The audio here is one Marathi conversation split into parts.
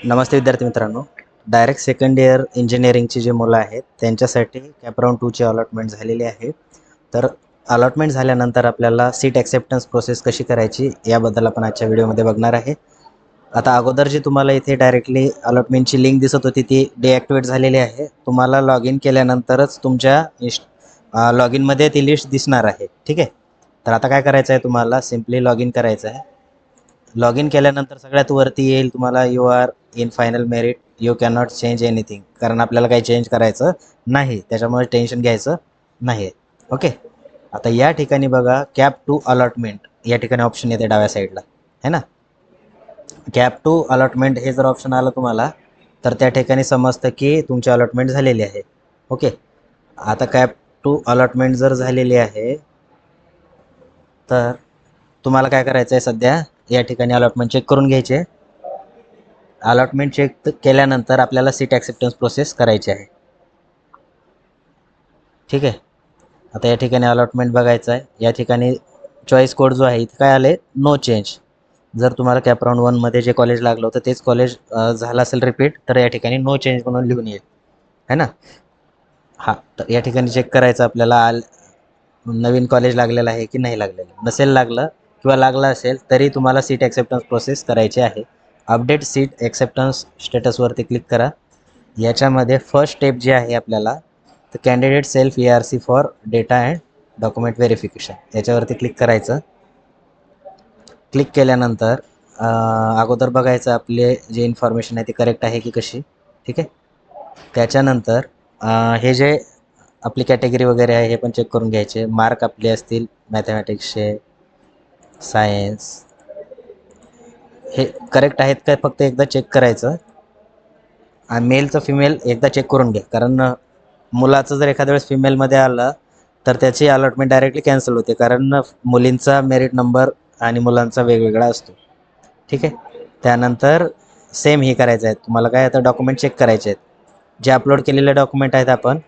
नमस्ते विद्यार्थी मित्रांनो. डायरेक्ट सेकंड इयर इंजिनिअरिंगची जी मुलं आहेत त्यांच्यासाठी कॅपराऊंड 2ची अलॉटमेंट झालेली आहे. तर अलॉटमेंट झाल्यानंतर आपल्याला सीट ॲक्सेप्टन्स प्रोसेस कशी करायची याबद्दल आपण आजच्या व्हिडिओमध्ये बघणार आहे. आता अगोदर जी तुम्हाला इथे डायरेक्टली अलॉटमेंटची लिंक दिसत होती ती डिॲक्टिवेट झालेली आहे. तुम्हाला लॉग इन केल्यानंतरच तुमच्या लॉग इनमध्ये ती लिस्ट दिसणार आहे. ठीक आहे. तर आता काय करायचं आहे, तुम्हाला सिम्पली लॉग इन करायचं आहे. लॉग इन केल्यानंतर सगळ्यात वरती येईल तुम्हाला you are in final merit, you can not change anything, कारण आपल्याला काही चेंज करायचं नाही, त्याच्यामुळे टेन्शन घ्यायचं नाही. ओके. आता या ठिकाणी बघा कॅप टू अलॉटमेंट या ठिकाणी ऑप्शन येते डाव्या साईडला है ना. कॅप टू अलॉटमेंट हे जर ऑप्शन आलं तुम्हाला तर त्या ठिकाणी समजतं की तुमची अलॉटमेंट झालेली आहे. ओके. आता कॅप टू अलॉटमेंट जर झालेली आहे तर तुम्हाला काय करायचं आहे, सध्या या ठिकाणी अलॉटमेंट चेक करून घ्यायचे. अलॉटमेंट चेक केल्यानंतर आपल्याला सीट ॲक्सेप्टन्स प्रोसेस करायची आहे. ठीक आहे. आता या ठिकाणी अलॉटमेंट बघायचं आहे. या ठिकाणी चॉईस कोड जो आहे इथे काय आले, नो चेंज. जर तुम्हाला कॅपराऊंड 1मध्ये जे कॉलेज लागलं होतं तेच कॉलेज झालं असेल रिपीट तर या ठिकाणी नो चेंज म्हणून लिहून येईल है ना. हां, तर या ठिकाणी चेक करायचं आपल्याला नवीन कॉलेज लागलेलं आहे की नाही लागलेलं. नसेल लागलं किंवा लागलं असेल तरी तुम्हाला सीट ॲक्सेप्टन्स प्रोसेस करायची आहे. अपडेट सीट ॲक्सेप्टन्स स्टेटसवरती क्लिक करा. याच्यामध्ये फर्स्ट स्टेप जी आहे आपल्याला तर candidate self ERC for data and document verification याच्यावरती क्लिक करायचं. क्लिक केल्यानंतर अगोदर बघायचं आपले जे इन्फॉर्मेशन आहे ती करेक्ट आहे की कशी. ठीक आहे. त्याच्यानंतर हे जे आपली कॅटेगरी वगैरे आहे हे पण चेक करून घ्यायचे. मार्क आपले असतील मॅथमॅटिक्सचे, सायन्स हे करेक्ट आहेत काय फक्त एकदा चेक करायचं. आणि मेलचं फिमेल एकदा चेक करून घ्या, कारण मुलाचं जर एखाद्या वेळेस फिमेलमध्ये आलं तर त्याची अलॉटमेंट डायरेक्टली कॅन्सल होते, कारण मुलींचा मेरिट नंबर आणि मुलांचा वेगवेगळा असतो. ठीक आहे. त्यानंतर सेम हे करायचं आहे तुम्हाला. काय आता डॉक्युमेंट चेक करायचे आहेत. जे अपलोड केलेले डॉक्युमेंट आहेत आपण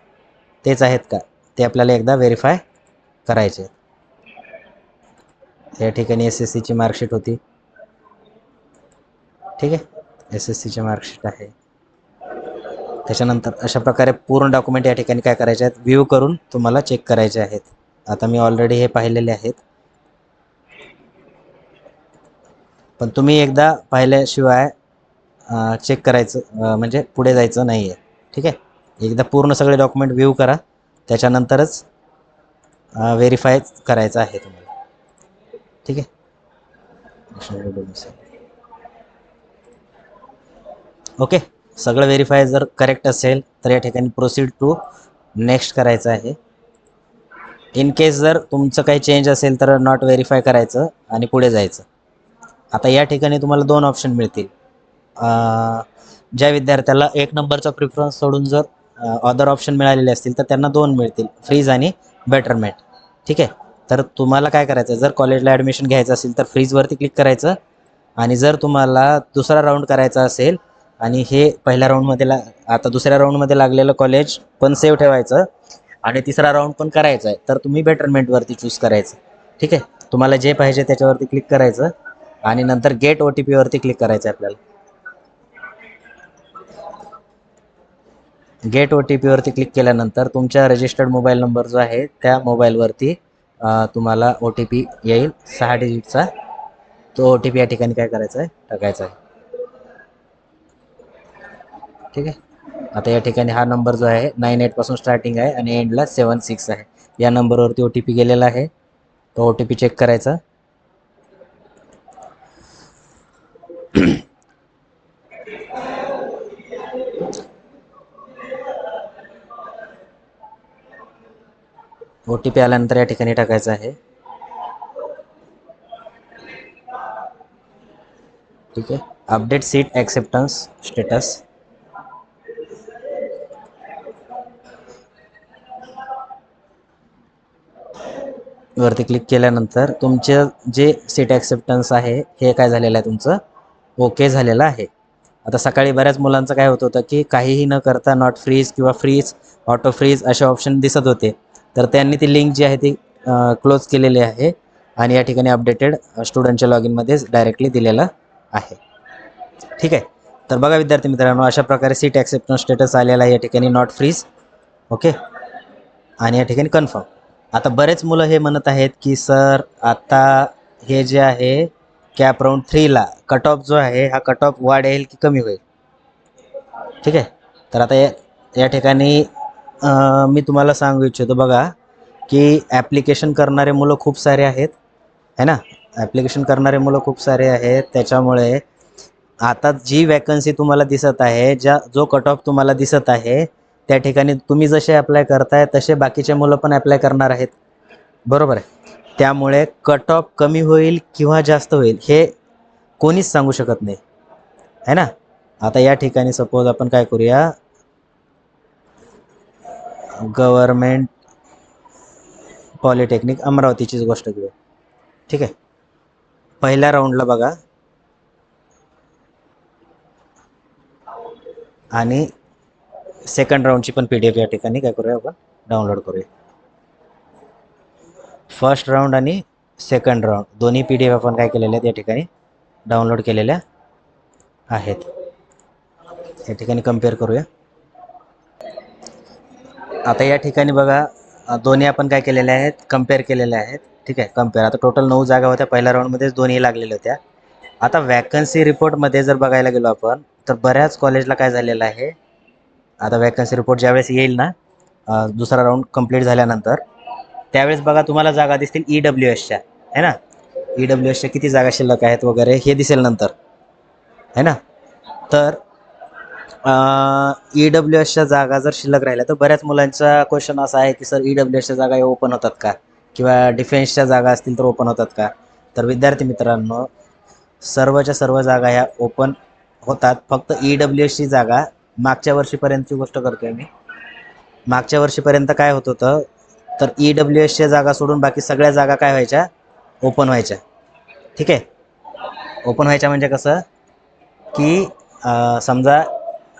तेच आहेत का ते आपल्याला एकदा व्हेरीफाय करायचे. या ठिकाणी SSCची मार्कशीट होती. ठीक आहे. SSCची मार्कशीट आहे. त्याच्यानंतर अशा प्रकारे पूर्ण डॉक्युमेंट या ठिकाणी काय करायचे आहेत, व्ह्यू करून तुम्हाला चेक करायचे आहेत. आता मी ऑलरेडी हे पाहिलेले आहेत, पण तुम्ही एकदा पाहिल्याशिवाय चेक करायचं म्हणजे पुढे जायचं नाही आहे. ठीक आहे. एकदा पूर्ण सगळे डॉक्युमेंट व्ह्यू करा, त्याच्यानंतरच व्हेरीफाय करायचं आहे तुम्हाला. ठीक आहे. ओके. सगळं व्हेरीफाय जर करेक्ट असेल तर या ठिकाणी प्रोसीड टू नेक्स्ट करायचं आहे. इन केस जर तुमचं काही चेंज असेल तर नॉट व्हेरीफाय करायचं आणि पुढे जायचं. आता या ठिकाणी तुम्हाला 2 ऑप्शन मिळतील. ज्या विद्यार्थ्याला 1 नंबरचा प्रिफरन्स सोडून जर अदर ऑप्शन मिळालेले असतील तर त्यांना 2 मिळतील, फ्रीज आणि बेटरमेंट. ठीक आहे. तर तुम्हाला काय करायचं, जर कॉलेजला ॲडमिशन घ्यायचं असेल तर फ्रीजवरती क्लिक करायचं, आणि जर तुम्हाला दुसरा राऊंड करायचा असेल आणि हे पहिल्या राऊंडमध्ये आता दुसऱ्या राऊंडमध्ये लागलेलं कॉलेज पण सेव्ह ठेवायचं आणि तिसरा राऊंड पण करायचा आहे तर तुम्ही बेटरमेंटवरती चूज करायचं. ठीक आहे. तुम्हाला जे पाहिजे त्याच्यावरती क्लिक करायचं आणि नंतर गेट OTP वरती क्लिक करायचं आहे आपल्याला. गेट OTP वरती क्लिक केल्यानंतर तुमच्या रजिस्टर्ड मोबाईल नंबर जो आहे त्या मोबाईलवरती तुम्हाला OTP येईल 6 डिजिटचा. तो OTP या ठिकाणी काय करायचा आहे, टाकायचा आहे. ठीक आहे. आता या ठिकाणी हा नंबर जो आहे 98 पासून स्टार्टिंग आहे आणि एंडला 76 आहे. या नंबरवरती OTP गेलेला आहे. तो OTP चेक करायचा. OTP आल्यानंतर या ठिकाणी टाकायचा आहे. ठीक आहे. Update seat acceptance status. वरती क्लिक केल्यानंतर तुमचे जे सीट ॲक्सेप्टन्स आहे हे काय झालेलं आहे, तुमचं ओके झालेलं आहे. आता सकाळी बऱ्याच मुलांचं काय होत होतं की काहीही न करता नॉट फ्रीज किंवा फ्रीज, ऑटो फ्रीज असे ऑप्शन दिसत होते. तर त्यांनी ती लिंक जी आहे ती क्लोज केलेली आहे आणि या ठिकाणी अपडेटेड स्टुडंटच्या लॉग इनमध्येच डायरेक्टली दिलेलं आहे. ठीक आहे. तर बघा विद्यार्थी मित्रांनो, अशा प्रकारे सीट ॲक्सेप्टन्स स्टेटस आलेला आहे या ठिकाणी, नॉट फ्रीज. ओके, आणि या ठिकाणी कन्फर्म. आता बरेच मुलं हे म्हणत आहेत की सर आता हे जे आहे कॅप राऊंड 3ला कट ऑफ जो आहे हा कट ऑफ वाढेल की कमी होईल. ठीक आहे, तर आता या ठिकाणी मी तुम्हाला सांगू इच्छितो बघा की ॲप्लिकेशन करणारे मुलं खूप सारे आहेत, है ना. ॲप्लिकेशन करणारे मुलं खूप सारे आहेत, त्याच्यामुळे आता जी वॅकन्सी तुम्हाला दिसत आहे, जो कट ऑफ तुम्हाला दिसत आहे त्या ठिकाणी तुम्ही जसे अप्लाय करताय तसे बाकीचे मुलं पण अप्लाय करणार आहेत, बरोबर आहे. त्यामुळे कट ऑफ कमी होईल किंवा जास्त होईल हे कोणीच सांगू शकत नाही, है ना. आता या ठिकाणी सपोज आपण काय करूया, गव्हर्मेंट पॉलिटेक्निक अमरावतीचीच गोष्ट घेऊया. ठीक आहे, पहिल्या राऊंडला बघा आणि सेकंड राऊंडची पण PDF या ठिकाणी काय करूया आपण डाउनलोड करूया. फर्स्ट राऊंड आणि सेकंड राऊंड दोन्ही PDF आपण काय केलेल्या आहेत या ठिकाणी डाउनलोड केलेल्या आहेत. या ठिकाणी कम्पेअर करूया. आता या ठिकाणी बघा दोन्ही आपण काय केलेले आहेत, कम्पेअर केलेले आहेत. ठीक आहे, कम्पेअर. आता टोटल 9 जागा होत्या, पहिल्या राऊंडमध्येच दोन्ही लागलेल्या होत्या. आता वॅकन्सी रिपोर्टमध्ये जर बघायला गेलो आपण तर बऱ्याच कॉलेजला काय झालेलं आहे, आता वॅकन्सी रिपोर्ट ज्यावेळेस येईल ना दुसरा राऊंड कंप्लीट झाल्यानंतर, त्यावेळेस बघा तुम्हाला जागा दिसतील EWSच्या, है ना. EWSच्या किती जागा शिल्लक आहेत वगैरे हे दिसेल नंतर, है ना. तर EWSच्या जागा जर शिल्लक राहिल्या तर बऱ्याच मुलांचा क्वेश्चन असा आहे की सर EWSच्या जागा ओपन होतात का, किंवा डिफेन्सच्या जागा असतील तर ओपन होतात का. तर विद्यार्थी मित्रांनो, सर्वच्या सर्व जागा ह्या ओपन होतात. फक्त EWSची जागा मागच्या वर्षीपर्यंतची गोष्ट करतोय मी. मागच्या वर्षीपर्यंत काय होत होतं, तर EWSच्या जागा सोडून बाकी सगळ्या जागा काय व्हायच्या, ओपन व्हायच्या. ठीक आहे, ओपन व्हायच्या म्हणजे कसं की समजा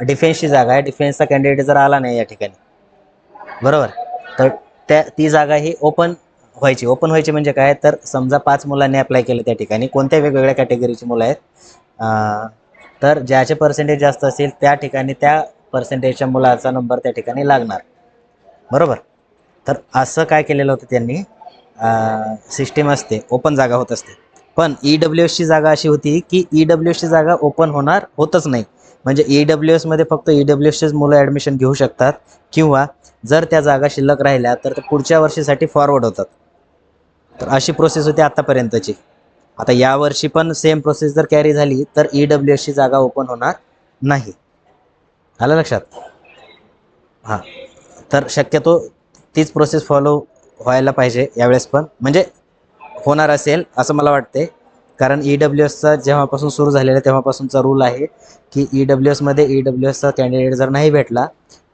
डिफेन्सची जागा आहे, डिफेन्सचा कॅन्डिडेट जर आला नाही या ठिकाणी, बरोबर, तर ती जागा ही ओपन व्हायची. ओपन व्हायची म्हणजे काय, तर समजा 5 मुलांनी अप्लाय केलं त्या ठिकाणी, कोणत्या वेगवेगळ्या कॅटेगरीची मुलं आहेत, तर ज्याचे पर्सेंटेज जास्त असेल त्या ठिकाणी त्या पर्सेंटेजच्या मुलाचा नंबर त्या ठिकाणी लागणार, बरोबर. तर असं काय केलेलं होतं त्यांनी, सिस्टीम असते, ओपन जागा होत असते. पण EWSची जागा अशी होती की EWSची जागा ओपन होतच नाही. म्हणजे EWSमध्ये फक्त EWSचेच मुलं ॲडमिशन घेऊ शकतात, किंवा जर त्या जागा शिल्लक राहिल्या तर पुढच्या वर्षीसाठी फॉरवर्ड होतात. तर अशी प्रोसेस होती आत्तापर्यंतची. आता यावर्षी पण सेम प्रोसेस जर कॅरी झाली तर EWSची जागा ओपन होणार नाही. आलं लक्षात? हां, तर शक्यतो तीच प्रोसेस फॉलो व्हायला पाहिजे यावेळेस पण, म्हणजे होणार असेल असं मला वाटते. कारण EWSचा जेव्हापासून सुरू झालेला तेव्हापासूनचा रूल आहे की EWSचा कॅन्डिडेट जर नाही भेटला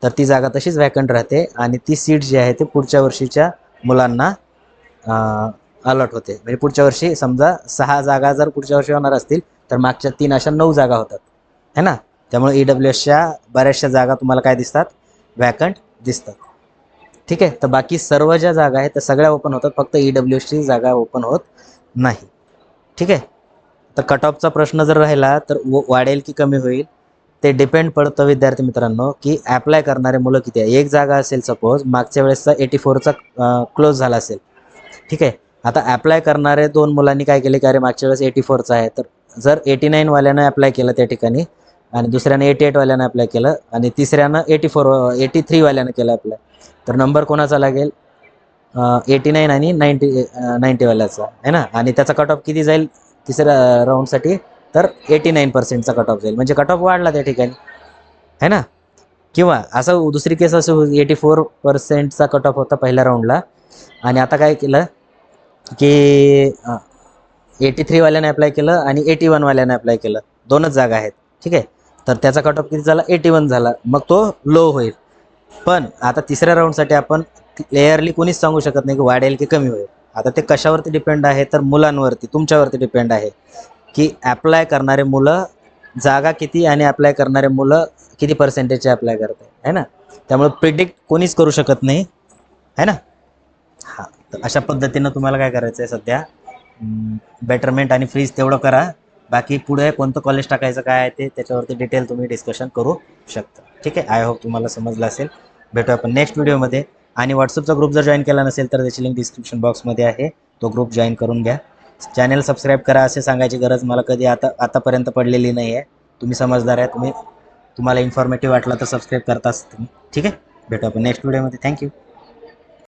तर ती जागा तशीच वॅकंट राहते आणि ती सीट जी आहे ते पुढच्या वर्षीच्या मुलांना अलॉट होते. म्हणजे पुढच्या वर्षी समजा 6 जागा जर पुढच्या वर्षी होणार असतील तर मागच्या 3 अशा 9 जागा होतात, है ना. त्यामुळे EWSच्या बऱ्याचशा जागा तुम्हाला काय दिसतात, वॅकंट दिसतात. ठीक आहे, तर बाकी सर्व ज्या जागा आहेत त्या सगळ्या ओपन होतात, फक्त EWSची जागा ओपन होत नाही. ठीक आहे, तर कट ऑफचा प्रश्न जर राहिला तर वाढेल की कमी होईल ते डिपेंड पडतं विद्यार्थी मित्रांनो की ॲप्लाय करणारे मुलं किती आहे. एक जागा असेल सपोज मागच्या वेळेसचा 84चा क्लोज झाला असेल, ठीक आहे. आता ॲप्लाय करणारे 2 मुलांनी काय केले की अरे मागच्या वेळेस 84चा आहे, तर जर 89 वाल्यानं अप्लाय केलं त्या ठिकाणी आणि दुसऱ्यानं 88 वाल्यानं अप्लाय केलं आणि तिसऱ्यानं 83 वाल्यानं केलं अप्लाय, तर नंबर कोणाचा लागेल, 89 आणि 90 वाल्याचा, आहे ना. आणि त्याचा कट ऑफ किती जाईल तिसऱ्या राऊंडसाठी, तर 89%चा कट ऑफ जाईल, म्हणजे कट ऑफ वाढला त्या ठिकाणी, है ना. किंवा असं दुसरी केस असं 84%चा कट ऑफ होता पहिल्या राऊंडला आणि आता काय केलं की 83 वाल्याने अप्लाय केलं आणि 81 वाल्याने अप्लाय केलं, दोनच जागा आहेत. ठीक आहे, तर त्याचा कट ऑफ किती झाला, 81 झाला, मग तो लो होईल. पण आता तिसऱ्या राऊंडसाठी आपण क्लिअरली कोणीच सांगू शकत नाही की वाढेल की कमी होईल. आता ते कशावरती डिपेंड आहे, तर मुलांवरती, तुमच्यावरती डिपेंड आहे की ॲप्लाय करणारे मुलं जागा किती आणि अप्लाय करणारे मुलं किती पर्सेंटेजचे अप्लाय करत आहे ना. त्यामुळे प्रिडिक्ट कोणीच करू शकत नाही, है ना. हां, तर अशा पद्धतीनं तुम्हाला काय करायचं आहे सध्या, बेटरमेंट आणि फ्रीज तेवढं करा बाकी पुढे कोणतं कॉलेज टाकायचं काय आहे ते त्याच्यावरती डिटेल तुम्ही डिस्कशन करू शकता. ठीक आहे, आय होप तुम्हाला समजलं असेल. भेटू आपण नेक्स्ट व्हिडिओमध्ये. आणि व्हॉट्सअपचा ग्रुप जर जॉईन केला नसेल तर त्याची लिंक डिस्क्रिप्शन बॉक्समध्ये आहे, तो ग्रुप जॉईन करून घ्या. चॅनल सबस्क्राईब करा असे सांगायची गरज मला कधी आतापर्यंत पडलेली नाही आहे. तुम्ही समजदार आहे, तुम्हाला इन्फॉर्मेटिव्ह वाटलं तर सबस्क्राईब करताच तुम्ही. ठीक आहे, भेटू आपण नेक्स्ट व्हिडिओमध्ये. थँक्यू.